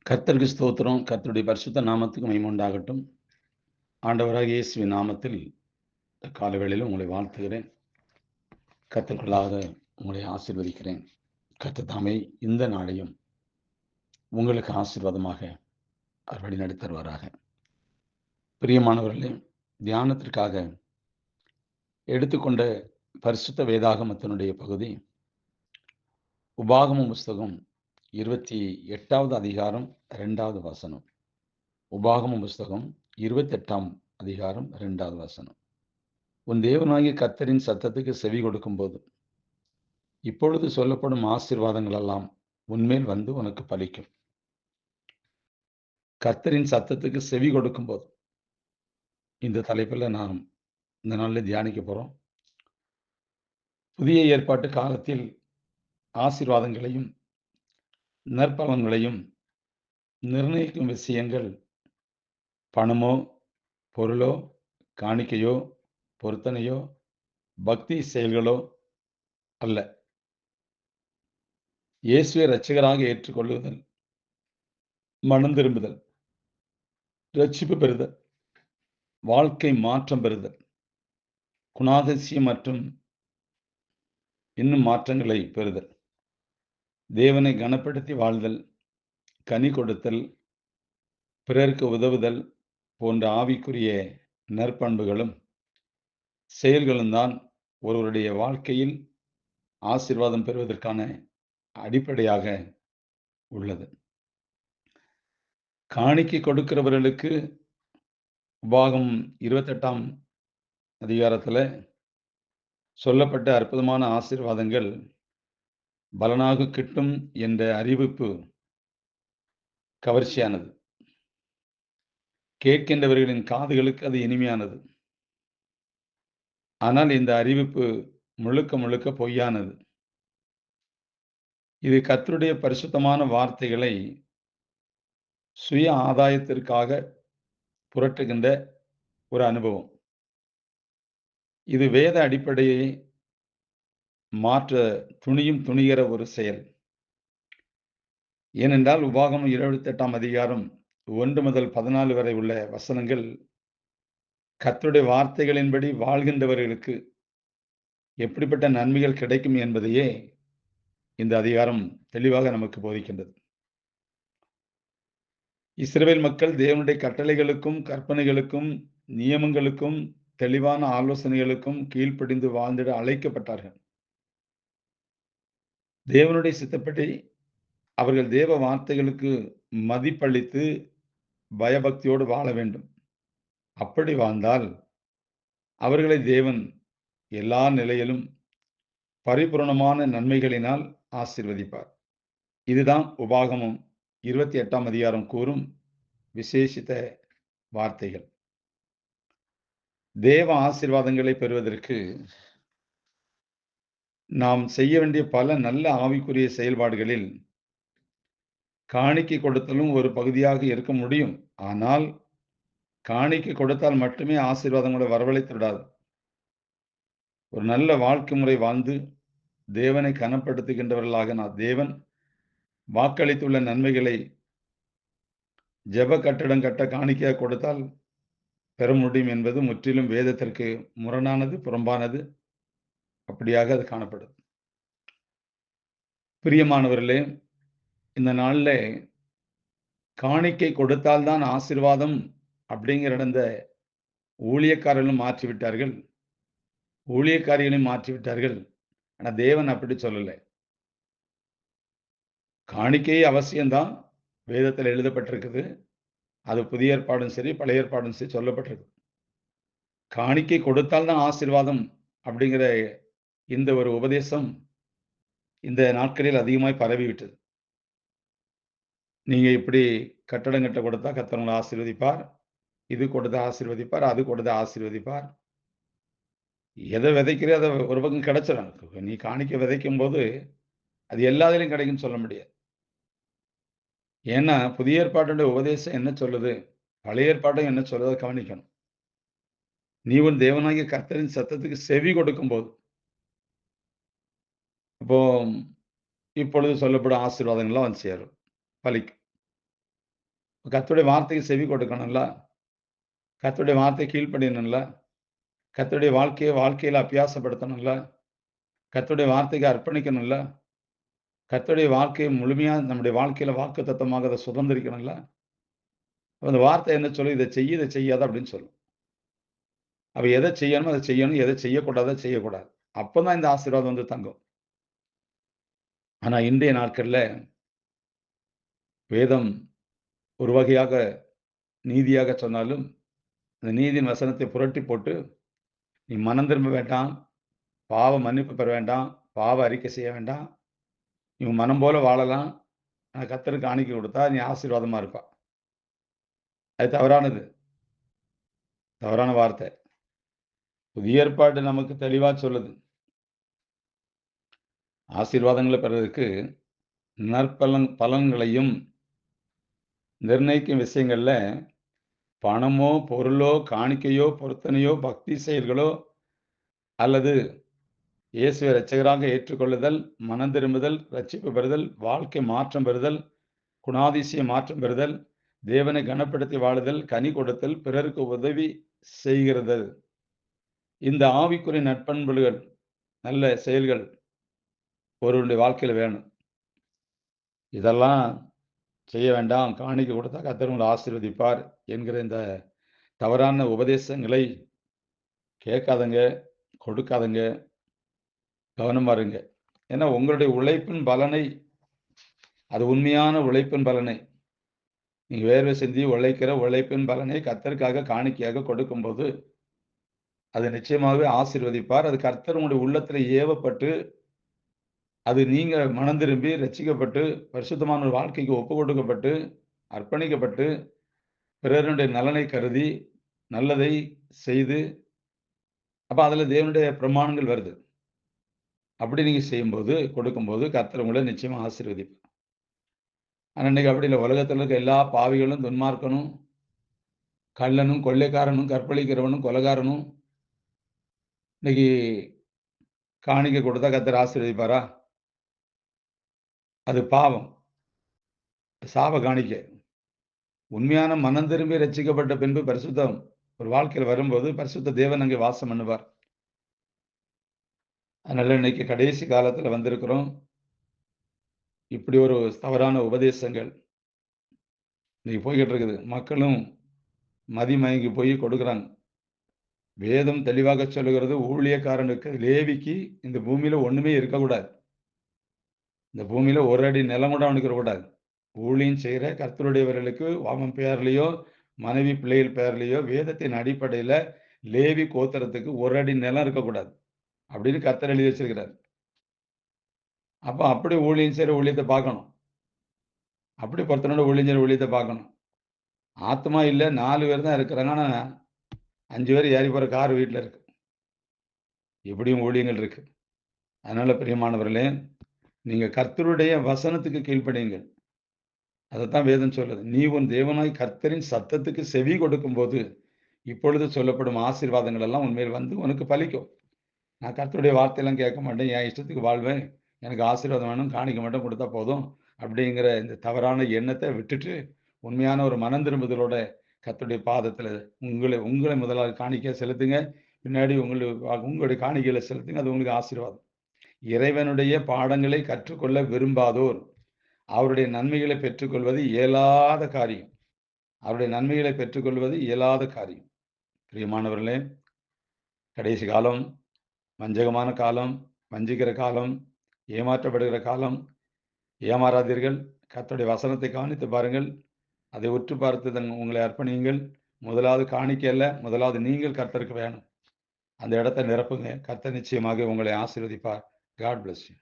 கர்த்தருக்கு ஸ்தோத்திரம். கர்த்தருடைய பரிசுத்த நாமத்துக்கு மகிமை உண்டாகட்டும். ஆண்டவராகிய இயேசுவின் நாமத்தில் காலை வேளையில உங்களை வாழ்த்துகிறேன். கர்த்தருக்குள்ளாக உங்களை ஆசீர்வதிக்கிறேன். கர்த்தர் தாமே இந்த நாளையும் உங்களுக்கு ஆசீர்வாதமாக அவர் வழிநடத்தி தருவாராக. பிரியமானவர்களே, தியானத்திற்காக எடுத்துக்கொண்ட பரிசுத்த வேதாகமத்தினுடைய பகுதி உபாகமம் புஸ்தகம் 28வது அதிகாரம் 2வது வசனம். உபாகமம் புஸ்தகம் 28ஆம் அதிகாரம் 2வது வசனம். உன் தேவனாகிய கர்த்தரின் சத்தத்துக்கு செவி கொடுக்கும்போது இப்பொழுது சொல்லப்படும் ஆசீர்வாதங்கள் எல்லாம் உன்மேல் வந்து உனக்கு பலிக்கும். கர்த்தரின் சத்தத்துக்கு செவி கொடுக்கும்போது இந்த தலைப்பில் நாம் இந்த நாளில் தியானிக்க போறோம். புதிய ஏற்பாட்டு காலத்தில் ஆசீர்வாதங்களையும் நற்பலன்களையும் நிர்ணயிக்கும் விஷயங்கள் பணமோ, பொருளோ, காணிக்கையோ, பொருத்தனையோ, பக்தி செயல்களோ அல்ல. இயேசுவை இரட்சகராக ஏற்றுக்கொள்ளுதல், மனம் திரும்புதல், ரட்சிப்பு பெறுதல், வாழ்க்கை மாற்றம் பெறுதல், குணாதிசயம் மற்றும் இன்னும் மாற்றங்களை பெறுதல், தேவனை கனப்படுத்தி வாழ்தல், கனி கொடுத்தல், பிறருக்கு உதவுதல் போன்ற ஆவிக்குரிய நற்பண்புகளும் செயல்களும் தான் ஒருவருடைய வாழ்க்கையில் ஆசீர்வாதம் பெறுவதற்கான அடிப்படையாக உள்ளது. காணிக்கை கொடுக்கிறவர்களுக்கு உபாகமம் 28ஆம் அதிகாரத்தில் சொல்லப்பட்ட அற்புதமான ஆசீர்வாதங்கள் பலனாக கிட்டும் என்ற அறிவிப்பு கவர்ச்சியானது. கேட்கின்றவர்களின் காதுகளுக்கு அது இனிமையானது. ஆனால் இந்த அறிவிப்பு முழுக்க முழுக்க பொய்யானது. இது கர்த்தருடைய பரிசுத்தமான வார்த்தைகளை சுய ஆதாயத்திற்காக புரட்டுகின்ற ஒரு அனுபவம். இது வேத அடிப்படையை மாற்ற துணிகிற ஒரு செயல். ஏனென்றால் உபாகமம் 28ஆம் அதிகாரம் 1 முதல் 14 வரை உள்ள வசனங்கள் கர்த்தருடைய வார்த்தைகளின்படி வாழ்கின்றவர்களுக்கு எப்படிப்பட்ட நன்மைகள் கிடைக்கும் என்பதையே இந்த அதிகாரம் தெளிவாக நமக்கு போதிக்கின்றது. இஸ்ரவேல் மக்கள் தேவனுடைய கட்டளைகளுக்கும் கற்பனைகளுக்கும் நியமங்களுக்கும் தெளிவான ஆலோசனைகளுக்கும் கீழ்ப்படிந்து வாழ்ந்திட அழைக்கப்பட்டார்கள். தேவனுடைய சித்தப்படி அவர்கள் தேவ வார்த்தைகளுக்கு மதிப்பளித்து பயபக்தியோடு வாழ வேண்டும். அப்படி வாழ்ந்தால் அவர்களை தேவன் எல்லா நிலையிலும் பரிபூரணமான நன்மைகளினால் ஆசீர்வதிப்பார். இதுதான் உபாகமம் 28ஆம் அதிகாரம் கூறும் விசேஷித்த வார்த்தைகள். தேவ ஆசீர்வாதங்களை பெறுவதற்கு நாம் செய்ய வேண்டிய பல நல்ல ஆவிக்குரிய செயல்பாடுகளில் காணிக்கை கொடுத்தலும் ஒரு பகுதியாக இருக்க முடியும். ஆனால் காணிக்கை கொடுத்தால் மட்டுமே ஆசீர்வாதங்களை வரவழைத்து விடாது. ஒரு நல்ல வாழ்க்கை முறை வாழ்ந்து தேவனை கனப்படுத்துகின்றவர்களாக தேவன் வாக்களித்துள்ள நன்மைகளை ஜெப கட்டடம் கட்ட காணிக்கையாக கொடுத்தால் பெற முடியும் என்பது முற்றிலும் வேதத்திற்கு முரணானது, புறம்பானது. அப்படியாக அது காணப்படுது. பிரியமானவர்களே, இந்த நாளில் காணிக்கை கொடுத்தால்தான் ஆசீர்வாதம் அப்படிங்கிற இடந்த ஊழியக்காரர்களும் மாற்றிவிட்டார்கள், ஊழியக்காரிகளையும் மாற்றிவிட்டார்கள். ஆனால் தேவன் அப்படி சொல்லலை. காணிக்கை அவசியம்தான், வேதத்தில் எழுதப்பட்டிருக்குது. அது புதிய ஏற்பாடும் சரி பழைய ஏற்பாடும் சரி சொல்லப்பட்டிருக்கு. காணிக்கை கொடுத்தால்தான் ஆசீர்வாதம் அப்படிங்கிற இந்த ஒரு உபதேசம் இந்த நாட்களில் அதிகமாய் பரவிவிட்டது. நீங்க இப்படி கட்டடம் கட்ட கொடுத்தா கர்த்தர் உங்களை ஆசீர்வதிப்பார், இது கொடுத்தா ஆசீர்வதிப்பார், அது கொடுத்தா ஆசீர்வதிப்பார். எதை விதைக்கிறோ அதை ஒரு பக்கம் கிடைச்சிடும். நீ காணிக்கை விதைக்கும் போது அது எல்லாத்திலையும் கிடைக்கும்னு சொல்ல முடியாது. ஏன்னா புதிய ஏற்பாட்டுடைய உபதேசம் என்ன சொல்லுது, பழைய ஏற்பாட்டும் என்ன சொல்லுதை கவனிக்கணும். நீ உன் தேவனாகிய கர்த்தரின் சத்தத்துக்கு செவி கொடுக்கும் போது, இப்போ இப்பொழுது சொல்லப்படும் ஆசீர்வாதங்கள்லாம் வந்து சேரும், பலிக்கும். கர்த்தருடைய வார்த்தைக்கு செவி கொடுக்கணும்ல, கர்த்தருடைய வார்த்தையை கீழ்ப்படியணும்ல, கர்த்தருடைய வாழ்க்கையில அபியாசப்படுத்தணும்ல, கர்த்தருடைய வார்த்தைக்கு அர்ப்பணிக்கணும்ல, கர்த்தருடைய வாழ்க்கையை முழுமையா நம்முடைய வாழ்க்கையில வாக்குத்தத்தமாக அதை சுதந்திரிக்கணும்ல. அந்த வார்த்தை என்ன சொல்லும்? இதை செய்ய, இதை செய்யாத அப்படின்னு சொல்லும். அப்ப எதை செய்யணுமோ அதை செய்யணும், எதை செய்யக்கூடாதோ செய்யக்கூடாது. அப்பதான் இந்த ஆசீர்வாதம் வந்து தங்கும். ஆனா இன்றைய நாட்கள்ல வேதம் ஒரு வகையாக நீதியாக சொன்னாலும், அந்த நீதியின் வசனத்தை புரட்டி போட்டு, நீ மனம் திரும்ப வேண்டாம், பாவ மன்னிப்பு பெற வேண்டாம், பாவ அறிக்கை செய்ய வேண்டாம், நீ உன் மனம் போல வாழலாம், ஆனா கர்த்தருக்கு காணிக்கை கொடுத்தா நீ ஆசீர்வாதமா இருப்ப. அது தவறானது. தவறான வார்த்தை. புதிய ஏற்பாடு நமக்கு தெளிவா சொல்லுது. ஆசீர்வாதங்களை பெறுவதற்கு பலன்களையும் நிர்ணயிக்கும் விஷயங்கள்ல பணமோ, பொருளோ, காணிக்கையோ, பொருத்தனையோ, பக்தி செயல்களோ அல்லது இயேசுவை இரட்சகராக ஏற்றுக்கொள்ளுதல், மனம் திரும்புதல், ரட்சிப்பு பெறுதல், வாழ்க்கை மாற்றம் பெறுதல், குணாதிசய மாற்றம் பெறுதல், தேவனை கனப்படுத்தி வாழுதல், கனி கொடுத்தல், பிறருக்கு உதவி செய்கிறது. இந்த ஆவிக்குரிய நற்பண்புகள், நல்ல செயல்கள் ஒருவருடைய வாழ்க்கையில வேணும். இதெல்லாம் செய்ய வேண்டாம், காணிக்கை கொடுத்தா கர்த்தர் உங்களை ஆசீர்வதிப்பார் என்கிற இந்த தவறான உபதேசங்களை கேட்காதங்க, கொடுக்காதங்க, கவனமா இருங்க. ஏன்னா உங்களுடைய உழைப்பின் பலனை, அது உண்மையான உழைப்பின் பலனை, நீங்க வேர்வை சிந்தி உழைக்கிற உழைப்பின் பலனை கர்த்தருக்காக காணிக்கையாக கொடுக்கும்போது, அது நிச்சயமாகவே ஆசீர்வதிப்பார். அது கர்த்தர் உங்களுடைய உள்ளத்துல ஏவப்பட்டு, அது நீங்க மனம் திரும்பி ரட்சிக்கப்பட்டு, பரிசுத்தமான ஒரு வாழ்க்கைக்கு ஒப்புக் கொடுக்கப்பட்டு, அர்ப்பணிக்கப்பட்டு, பிறருடைய நலனை கருதி, நல்லதை செய்து, அப்ப அதுல தேவனுடைய பிரமாணங்கள் வருது. அப்படி நீங்க செய்யும்போது, கொடுக்கும்போது கர்த்தர் உங்களை நிச்சயமா ஆசீர்வதிப்பார். ஆனா இன்னைக்கு அப்படி இல்ல. உலகத்துல இருக்க எல்லா பாவிகளும், துன்மார்க்கனும், கள்ளனும், கொள்ளைக்காரனும், கற்பழிக்கிறவனும், கொலைகாரனும் இன்னைக்கு காணிக்கை கொடுத்தா கர்த்தர் ஆசீர்வதிப்பாரா? அது பாவம். சாப காணிக்கை. உண்மையான மனம் திரும்பி ரட்சிக்கப்பட்ட பின்பு பரிசுத்தம் ஒரு வாழ்க்கையில் வரும்போது பரிசுத்த தேவன் அங்கே வாசம் பண்ணுவார். அதனால இன்னைக்கு கடைசி காலத்துல வந்திருக்கிறோம். இப்படி ஒரு தவறான உபதேசங்கள் இன்னைக்கு போய்கிட்டு இருக்குது. மக்களும் மதிமயங்கி போய் கொடுக்குறாங்க. வேதம் தெளிவாக சொல்லுகிறது, ஊழியக்காரனுக்கு லேவிக்கு இந்த பூமியில ஒண்ணுமே இருக்கக்கூடாது. இந்த பூமியில ஒரு அடி நிலம் கூட அவனுக்கு இருக்கக்கூடாது. ஊழியம் செய்கிற கர்த்தருடையவர்களுக்கு அவன் பெயர்லயோ, மனைவி பிள்ளைகள் பெயர்லயோ வேதத்தின் அடிப்படையில லேவி கோத்திரத்துக்கு ஒரு அடி நிலம் இருக்கக்கூடாது அப்படின்னு கர்த்தர் எழுதி வச்சிருக்கிறார். அப்ப அப்படி ஊழியம் செய்கிற ஊழியத்தை பார்க்கணும். அப்படி பொருத்தனோட ஊழியம் செய்கிற ஊழியத்தை பார்க்கணும். ஆத்மா இல்லை, 4 பேர் தான் இருக்கிறாங்க. ஆனா 5 பேர் ஏறி போற கார் வீட்டில் இருக்கு. இப்படியும் ஊழியங்கள் இருக்கு. அதனால பிரியமானவர்களே, நீங்க கர்த்தருடைய வசனத்துக்கு கீழ்ப்படியுங்கள். அதைத்தான் வேதம் சொல்லுது. நீ உன் தேவனாய் கர்த்தரின் சத்தத்துக்கு செவி கொடுக்கும்போது, இப்பொழுது சொல்லப்படும் ஆசீர்வாதங்கள் எல்லாம் உன்மேல் வந்து உனக்கு பலிக்கும். நான் கர்த்தருடைய வார்த்தையெல்லாம் கேட்க மாட்டேன், என் இஷ்டத்துக்கு வாழ்வேன், எனக்கு ஆசீர்வாதம் வேணும், காணிக்கை மட்டும் கொடுத்தா போதும் அப்படிங்கிற இந்த தவறான எண்ணத்தை விட்டுட்டு, உண்மையான ஒரு மனம் திரும்புதலோட கர்த்தருடைய பாதத்துல உங்களை முதலாவது காணிக்கையா செலுத்துங்க. பின்னாடி உங்களுடைய காணிக்கையில செலுத்துங்க. அது உங்களுக்கு ஆசீர்வாதம். இறைவனுடைய பாடங்களை கற்றுக்கொள்ள விரும்பாதோர் அவருடைய நன்மைகளை பெற்றுக்கொள்வது இயலாத காரியம். அவருடைய நன்மைகளை பெற்றுக்கொள்வது இயலாத காரியம். பிரியமானவர்களே, கடைசி காலம், வஞ்சகமான காலம், வஞ்சிக்கிற காலம், ஏமாற்றப்படுகிற காலம். ஏமாறாதீர்கள். கர்த்தருடைய வசனத்தை கவனித்து பாருங்கள். அதை உற்று பார்த்து உங்களை அர்ப்பணியுங்கள். முதலாவது காணிக்கை அல்ல, முதலாவது நீங்கள் கர்த்தருக்கு வேணும். அந்த இடத்தை நிரப்புங்க. கர்த்தர் நிச்சயமாக உங்களை ஆசீர்வதிப்பார். God bless you.